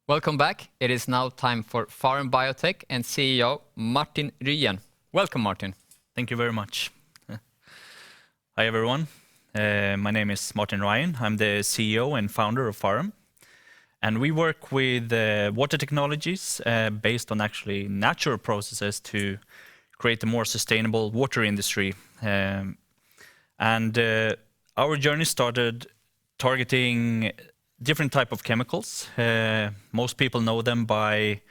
Welcome back. It is now time for Pharem Biotech and CEO Martin Ryen. Welcome, Martin. Thank you very much. Hi, everyone. My name is Martin Ryen. I'm the CEO and founder of Pharem. And we work with water technologies based on actually natural processes to create a more sustainable water industry. Our journey started targeting different type of chemicals. Most people know them by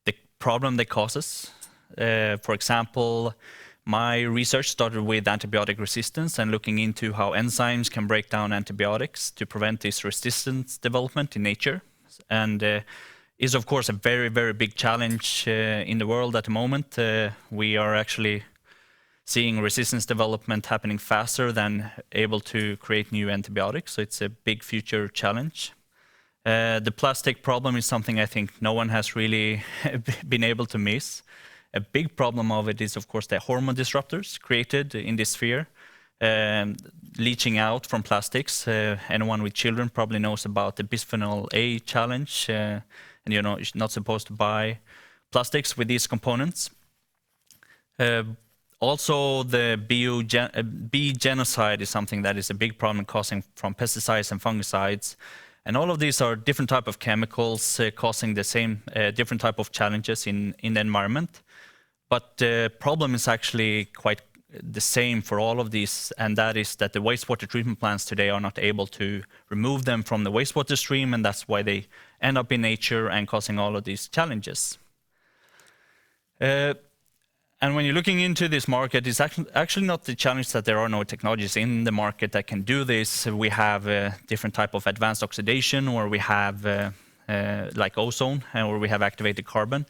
the problem they causes. For example, my research started with antibiotic resistance and looking into how enzymes can break down antibiotics to prevent this resistance development in nature. And is of course a very, very big challenge in the world at the moment. We are actually seeing resistance development happening faster than able to create new antibiotics. So it's a big future challenge. The plastic problem is something I think no one has really been able to miss. A big problem of it is, of course, the hormone disruptors created in this sphere, leaching out from plastics. Anyone with children probably knows about the bisphenol A challenge, and you're not supposed to buy plastics with these components. Also, the bee genocide is something that is a big problem causing from pesticides and fungicides. And all of these are different type of chemicals causing the same different type of challenges in the environment. But the problem is actually quite the same for all of these, and that is that the wastewater treatment plants today are not able to remove them from the wastewater stream, and that's why they end up in nature and causing all of these challenges. And when you're looking into this market, it's actually not the challenge that there are no technologies in the market that can do this. We have a different type of advanced oxidation, or we have like ozone, or we have activated carbon,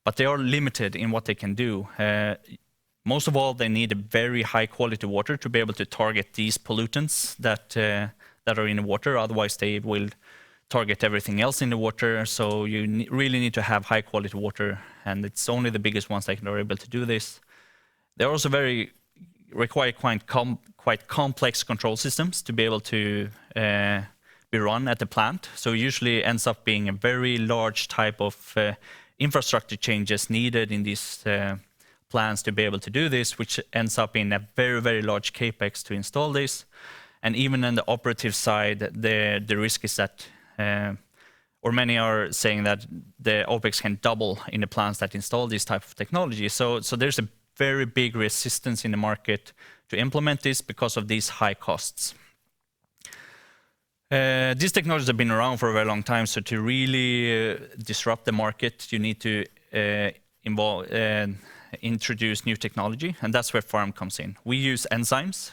but they are limited in what they can do. Most of all, they need a very high quality water to be able to target these pollutants that are in the water. Otherwise, they will target everything else in the water. So you really need to have high quality water, and it's only the biggest ones that are able to do this. They're also require quite complex control systems to be able to be run at the plant. So usually ends up being a very large type of infrastructure changes needed in these plans to be able to do this, which ends up in a very, very large capex to install this. And even on the operative side, the risk is that, or many are saying that the OPEX can double in the plants that install this type of technology. So there's a very big resistance in the market to implement this because of these high costs. These technologies have been around for a very long time, so to really disrupt the market, you need to introduce new technology, and that's where Pharem comes in. We use enzymes.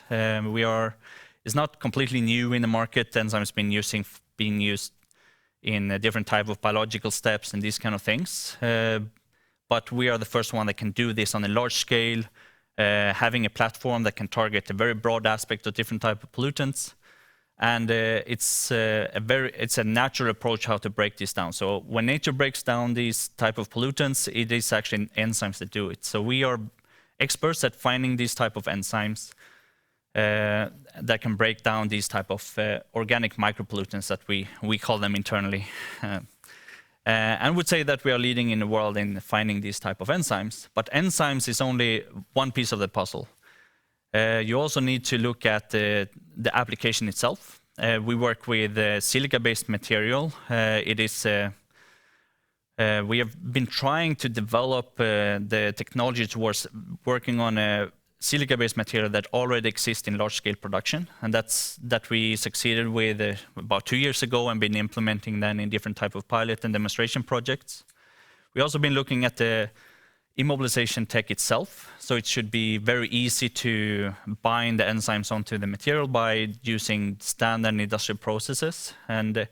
It's not completely new in the market. Enzymes being used in different type of biological steps and these kind of things. But we are the first one that can do this on a large scale, having a platform that can target a very broad aspect of different type of pollutants. And it's a natural approach how to break this down. So when nature breaks down these type of pollutants, it is actually enzymes that do it. So we are experts at finding these type of enzymes that can break down these type of organic micropollutants that we call them internally. And would say that we are leading in the world in finding these type of enzymes. But enzymes is only one piece of the puzzle. You also need to look at the application itself. We work with silica-based material. We have been trying to develop the technology towards working on a silica-based material that already exists in large-scale production, and that we succeeded with about 2 years ago and been implementing then in different type of pilot and demonstration projects. We also been looking at the immobilization tech itself, so it should be very easy to bind the enzymes onto the material by using standard industrial processes. And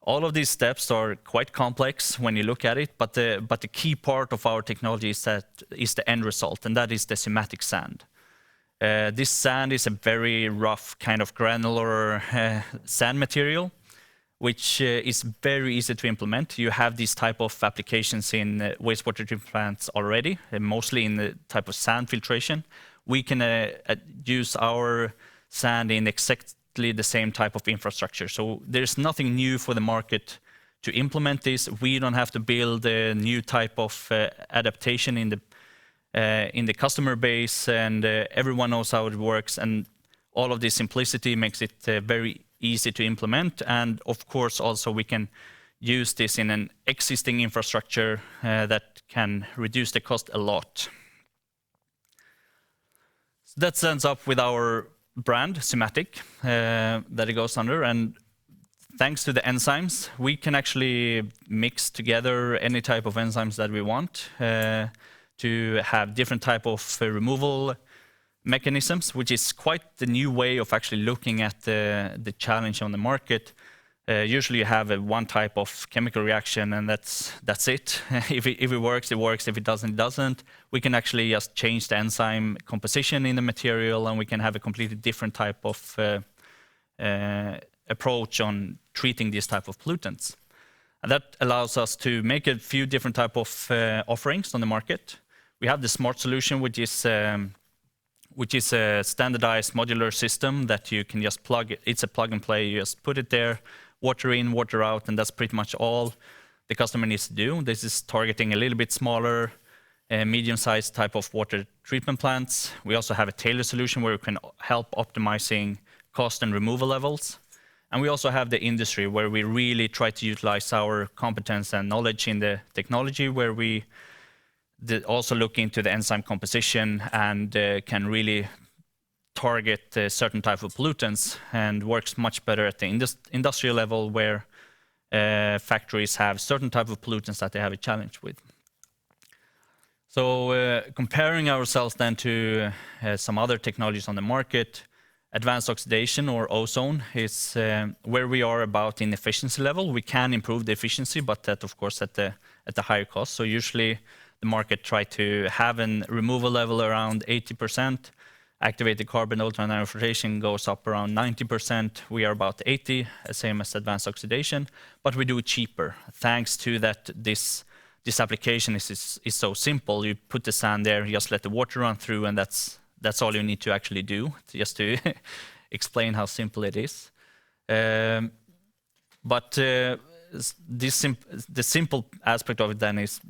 all of these steps are quite complex when you look at it, but the key part of our technology is the end result, and that is the somatic sand. This sand is a very rough kind of granular sand material, which is very easy to implement. You have these type of applications in wastewater treatment plants already, mostly in the type of sand filtration. We can use our sand in exactly the same type of infrastructure. So there's nothing new for the market to implement this. We don't have to build a new type of adaptation in the customer base, and everyone knows how it works. And all of this simplicity makes it very easy to implement. And of course, also we can use this in an existing infrastructure that can reduce the cost a lot. So that ends up with our brand, Symatic, that it goes under. And thanks to the enzymes, we can actually mix together any type of enzymes that we want to have different type of removal mechanisms, which is quite the new way of actually looking at the challenge on the market. Usually you have one type of chemical reaction and that's it. If it works, it works. If it doesn't, it doesn't. We can actually just change the enzyme composition in the material, and we can have a completely different type of approach on treating these type of pollutants. And that allows us to make a few different type of offerings on the market. We have the Smart solution, which is a standardized modular system that you can just plug. It's a plug and play. You just put it there, water in, water out, and that's pretty much all the customer needs to do. This is targeting a little bit smaller, medium-sized type of water treatment plants. We also have a tailored solution where we can help optimizing cost and removal levels. And we also have the industry where we really try to utilize our competence and knowledge in the technology, where we also look into the enzyme composition and can really target certain type of pollutants, and works much better at the industrial level, where factories have certain type of pollutants that they have a challenge with. So comparing ourselves then to some other technologies on the market, advanced oxidation or ozone is where we are about in efficiency level. We can improve the efficiency, but that of course at the higher cost. So usually the market try to have a removal level around 80%. Activated carbon ultrananofiltration goes up around 90%. We are about 80, same as advanced oxidation, but we do it cheaper. Thanks to that, this application is so simple. You put the sand there, you just let the water run through, and that's all you need to actually do, just to explain how simple it is. But the simple aspect of it then is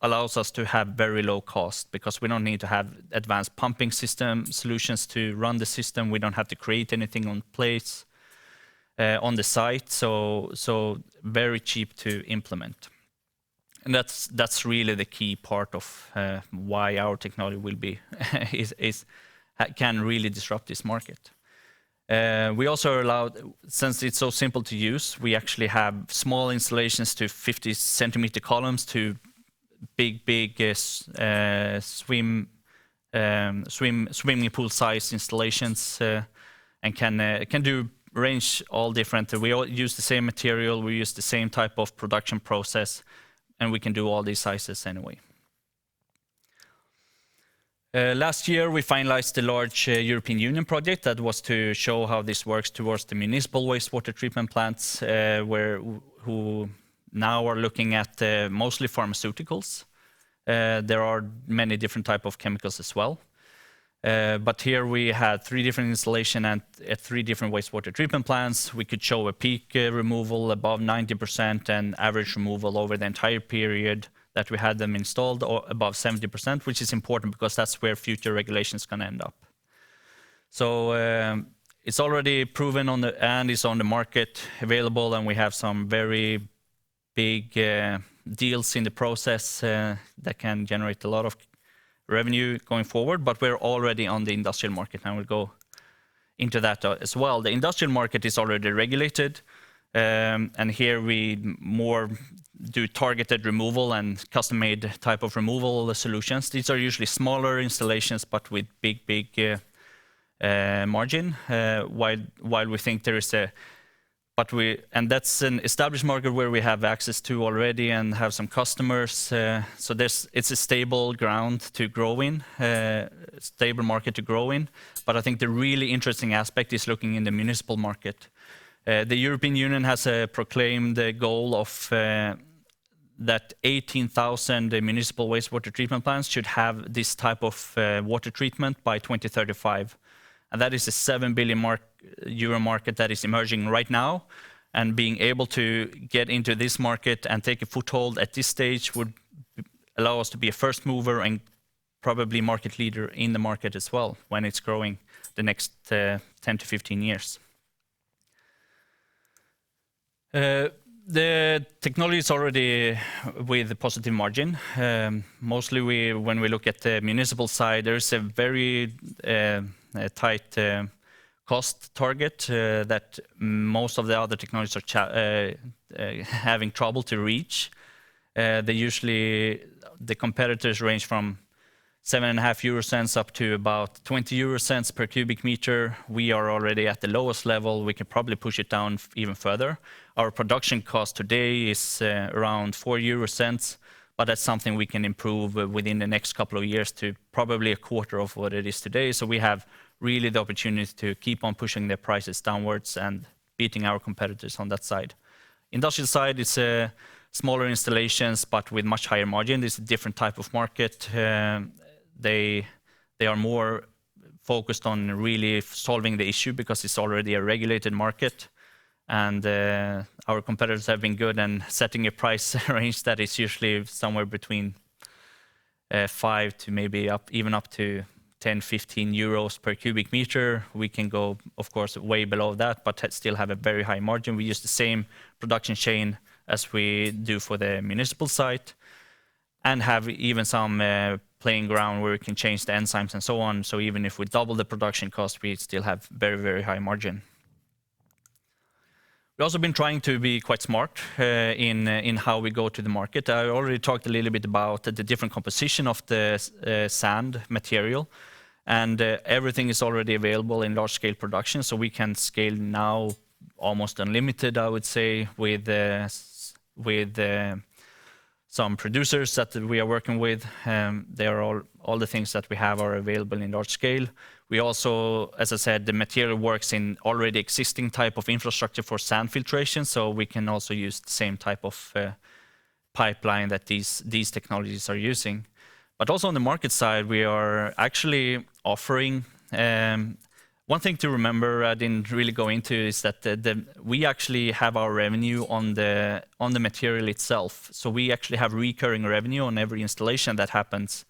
allows us to have very low cost, because we don't need to have advanced pumping system solutions to run the system. We don't have to create anything on place on the site, so very cheap to implement. And that's really the key part of why our technology will be can really disrupt this market. We also allowed, since it's so simple to use, we actually have small installations to 50 centimeter columns to big swimming pool size installations, and can do range all different. We all use the same material, we use the same type of production process, and we can do all these sizes anyway. Last year we finalized the large European Union project that was to show how this works towards the municipal wastewater treatment plants, who now are looking at mostly pharmaceuticals. There are many different type of chemicals as well. But here we had 3 different installations at 3 different wastewater treatment plants. We could show a peak removal above 90% and average removal over the entire period that we had them installed, or above 70%, which is important because that's where future regulation is going to end up. So it's already proven and is on the market available, and we have some very big deals in the process that can generate a lot of revenue going forward, but we're already on the industrial market, and we'll go into that as well. The industrial market is already regulated, and here we more do targeted removal and custom-made type of removal solutions. These are usually smaller installations, but with big margin, while we think there is and that's an established market where we have access to already and have some customers. So it's a stable ground to grow in, stable market to grow in. But I think the really interesting aspect is looking in the municipal market. The European Union has proclaimed the goal of that 18,000 municipal wastewater treatment plants should have this type of water treatment by 2035. And that is a €7 billion euro market that is emerging right now. And being able to get into this market and take a foothold at this stage would allow us to be a first mover and probably market leader in the market as well when it's growing the next 10 to 15 years. The technology is already with a positive margin. Mostly when we look at the municipal side, there's a very tight cost target that most of the other technologies are having trouble to reach. The competitors range from 7.5 euro cents up to about 20 euro cents per cubic meter. We are already at the lowest level. We can probably push it down even further. Our production cost today is around 4 euro cents, but that's something we can improve within the next couple of years to probably a quarter of what it is today. So we have really the opportunity to keep on pushing the prices downwards and beating our competitors on that side. Industrial side is smaller installations, but with much higher margin. It's a different type of market. They are more focused on really solving the issue because it's already a regulated market. And our competitors have been good in setting a price range that is usually somewhere between 5 to maybe even up to 10, 15 euros per cubic meter. We can go, of course, way below that, but still have a very high margin. We use the same production chain as we do for the municipal site, and have even some playing ground where we can change the enzymes and so on. So even if we double the production cost, we still have very, very high margin. We've also been trying to be quite smart in how we go to the market. I already talked a little bit about the different composition of the sand material, and everything is already available in large-scale production, so we can scale now almost unlimited, I would say, with some producers that we are working with. They are all the things that we have are available in large scale. We also, as I said, the material works in already existing type of infrastructure for sand filtration, so we can also use the same type of pipeline that these technologies are using. But also on the market side, we are actually offering one thing to remember I didn't really go into is that we actually have our revenue on the material itself. So we actually have recurring revenue on every installation that happens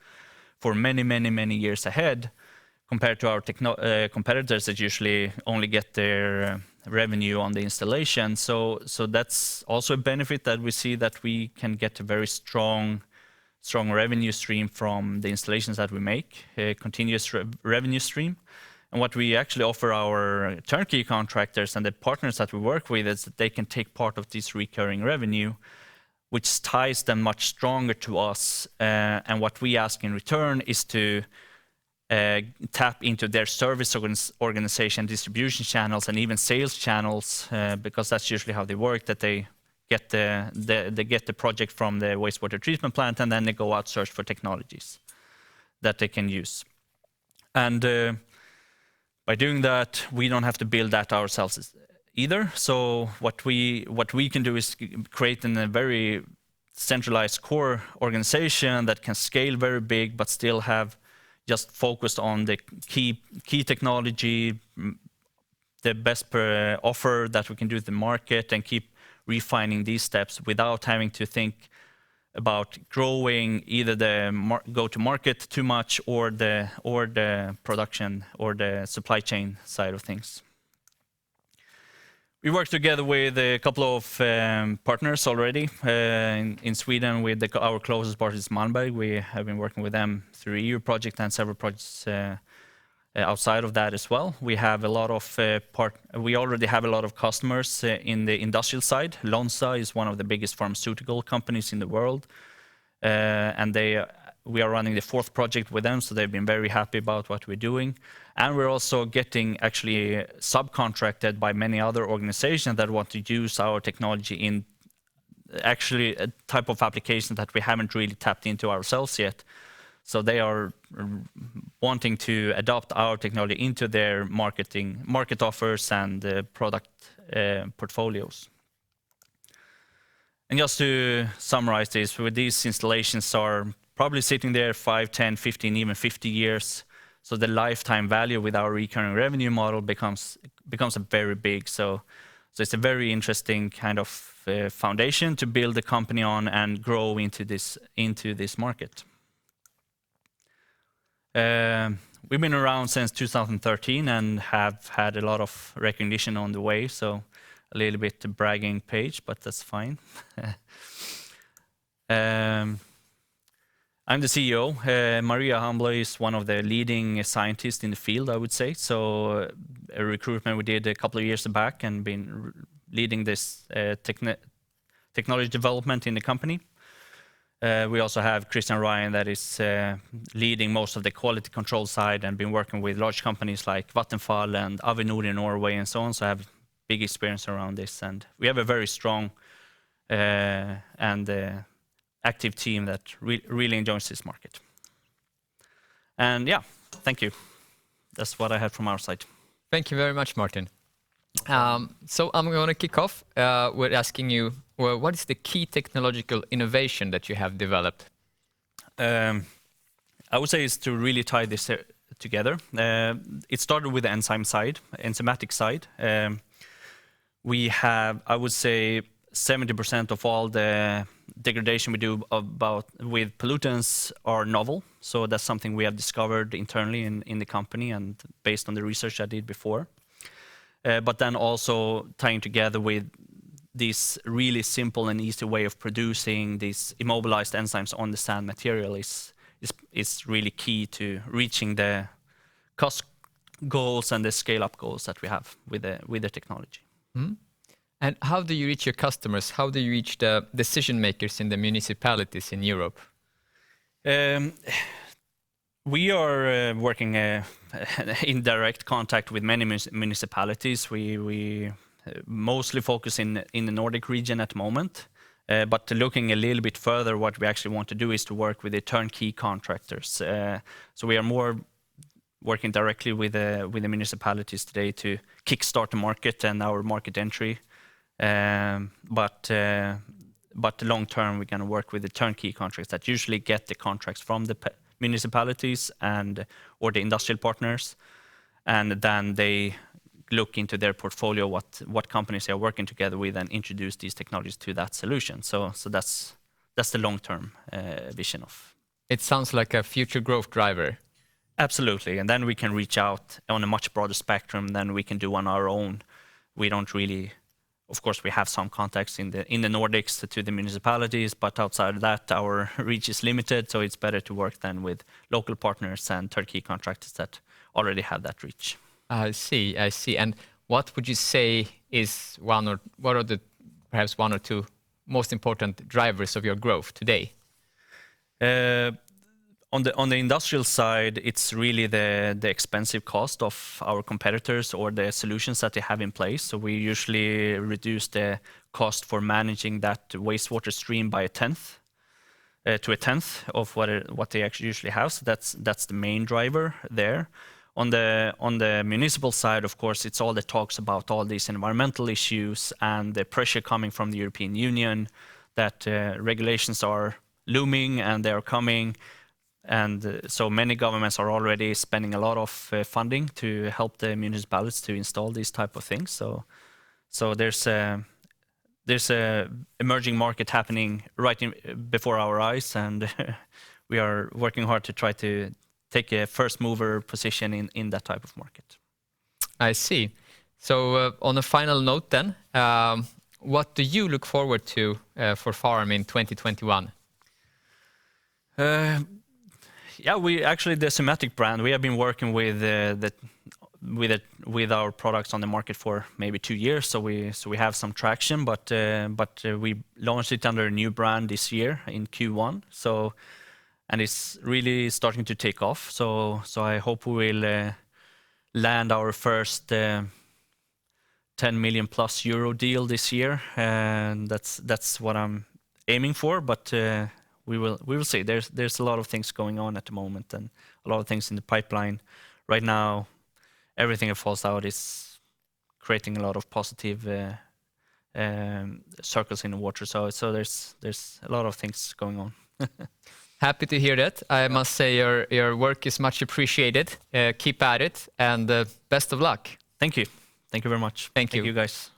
for many, many, many years ahead, compared to our competitors that usually only get their revenue on the installation. So that's also a benefit that we see, that we can get a very strong revenue stream from the installations that we make, a continuous revenue stream. And what we actually offer our turnkey contractors and the partners that we work with is that they can take part of this recurring revenue, which ties them much stronger to us. And what we ask in return is to tap into their service organization, distribution channels, and even sales channels, because that's usually how they work, that they get the project from the wastewater treatment plant, and then they go out search for technologies that they can use. And by doing that, we don't have to build that ourselves either. So what we can do is create a very centralized core organization that can scale very big, but still have just focused on the key technology, the best per offer that we can do to the market, and keep refining these steps without having to think about growing either the go-to-market too much or the production or the supply chain side of things. We work together with a couple of partners already in Sweden. With our closest partner is Malmberg. We have been working with them through EU project and several projects outside of that as well. We have a lot of we already have a lot of customers in the industrial side. Lonza is one of the biggest pharmaceutical companies in the world, and we are running the 4th project with them, so they've been very happy about what we're doing. And we're also getting actually subcontracted by many other organizations that want to use our technology in actually a type of application that we haven't really tapped into ourselves yet. So they are wanting to adopt our technology into their market offers and product portfolios. And just to summarize this, with these installations are probably sitting there 5, 10, 15, even 50 years. So the lifetime value with our recurring revenue model becomes a very big. So So it's a very interesting kind of foundation to build a company on and grow into this market. We've been around since 2013 and have had a lot of recognition on the way, so a little bit bragging page, but that's fine. I'm the CEO. Maria Hambla is one of the leading scientists in the field, I would say. So a recruitment we did a couple of years back and been leading this technology development in the company. We also have Ryen that is leading most of the quality control side and been working with large companies like Vattenfall and Avinor in Norway and so on. So I have big experience around this. And we have a very strong and active team that really enjoys this market. And yeah, thank you. That's what I had from our side. Thank you very much, Martin. So I'm going to kick off with asking you, well, what is the key technological innovation that you have developed? I would say it's to really tie this together. It started with the enzymatic side. We have, I would say, 70% of all the degradation we do with pollutants are novel. So that's something we have discovered internally in the company and based on the research I did before. But then also tying together with this really simple and easy way of producing these immobilized enzymes on the sand material is really key to reaching the cost goals and the scale-up goals that we have with the technology. Mm-hmm. And how do you reach your customers? How do you reach the decision makers in the municipalities in Europe? We are working in direct contact with many municipalities. We mostly focus in the Nordic region at the moment. But looking a little bit further, what we actually want to do is to work with the turnkey contractors. So we are more working directly with the municipalities today to kickstart the market and our market entry. But long term, we're going to work with the turnkey contracts that usually get the contracts from the municipalities or the industrial partners, and then they look into their portfolio, what companies they are working together with, and introduce these technologies to that solution. So that's the long term vision of. It sounds like a future growth driver. Absolutely, and then we can reach out on a much broader spectrum than we can do on our own. We don't really. Of course, we have some contacts in the Nordics to the municipalities, but outside of that, our reach is limited. So it's better to work then with local partners and turnkey contractors that already have that reach. I see. And what would you say is what are the perhaps one or two most important drivers of your growth today? On the industrial side, it's really the expensive cost of our competitors or the solutions that they have in place. So we usually reduce the cost for managing that wastewater stream by a tenth of what they actually usually have. So that's the main driver there. On the municipal side, of course, it's all the talks about all these environmental issues and the pressure coming from the European Union that regulations are looming and they are coming. And so many governments are already spending a lot of funding to help the municipalities to install these type of things. So there's a emerging market happening before our eyes, and we are working hard to try to take a first mover position in that type of market. I see. So on a final note then, what do you look forward to for Pharem in 2021? Yeah, we actually the Somatic brand. We have been working with our products on the market for maybe 2 years, so we have some traction. But we launched it under a new brand this year in Q1. And it's really starting to take off. So I hope we will land our first 10 million plus euro deal this year, and that's what I'm aiming for. But we will see. There's a lot of things going on at the moment and a lot of things in the pipeline. Right now, everything that falls out is creating a lot of positive circles in the water. So there's a lot of things going on. Happy to hear that. I must say your work is much appreciated. Keep at it, and best of luck. Thank you. Thank you very much. Thank you Thank you, guys.